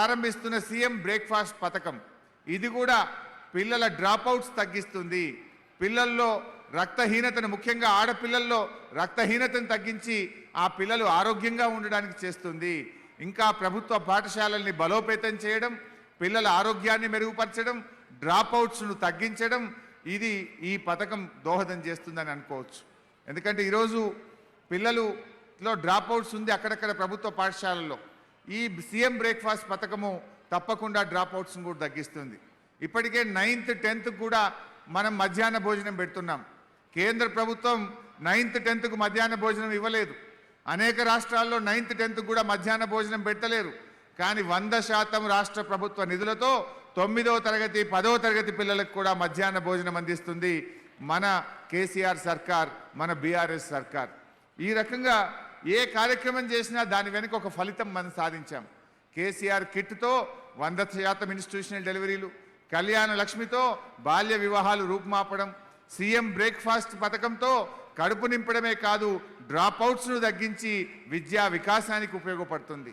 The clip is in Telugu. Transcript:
ప్రారంభిస్తున్న సీఎం బ్రేక్ఫాస్ట్ పథకం ఇది కూడా పిల్లల డ్రాప్అవుట్స్ తగ్గిస్తుంది. పిల్లల్లో రక్తహీనతను, ముఖ్యంగా ఆడపిల్లల్లో రక్తహీనతను తగ్గించి ఆ పిల్లలు ఆరోగ్యంగా ఉండడానికి చేస్తుంది. ఇంకా ప్రభుత్వ పాఠశాలల్ని బలోపేతం చేయడం, పిల్లల ఆరోగ్యాన్ని మెరుగుపరచడం, డ్రాప్అవుట్స్ను తగ్గించడం, ఇది ఈ పథకం దోహదం చేస్తుందని అనుకోవచ్చు. ఎందుకంటే ఈరోజు పిల్లలులో డ్రాప్అవుట్స్ ఉంది అక్కడక్కడ ప్రభుత్వ పాఠశాలల్లో. ఈ సీఎం బ్రేక్ఫాస్ట్ పథకము తప్పకుండా డ్రాప్అవుట్స్ను కూడా తగ్గిస్తుంది. ఇప్పటికే 9th 10th కూడా మనం మధ్యాహ్న భోజనం పెడుతున్నాం. కేంద్ర ప్రభుత్వం 9th 10th మధ్యాహ్న భోజనం ఇవ్వలేదు. అనేక రాష్ట్రాల్లో 9th 10th కూడా మధ్యాహ్న భోజనం పెట్టలేరు. కానీ 100% రాష్ట్ర ప్రభుత్వ నిధులతో 9వ తరగతి 10వ తరగతి పిల్లలకు కూడా మధ్యాహ్న భోజనం అందిస్తుంది మన కేసీఆర్ సర్కార్, మన బీఆర్ఎస్ సర్కార్. ఈ రకంగా ఏ కార్యక్రమం చేసినా దాని వెనుక ఒక ఫలితం మనం సాధించాం. కేసీఆర్ కిట్తో 100% ఇన్స్టిట్యూషనల్ డెలివరీలు, కళ్యాణ లక్ష్మితో బాల్య వివాహాలు రూపుమాపడం, సీఎం బ్రేక్ఫాస్ట్ పథకంతో కడుపు నింపడమే కాదు డ్రాప్అవుట్స్ను తగ్గించి విద్యా వికాసానికి ఉపయోగపడుతుంది.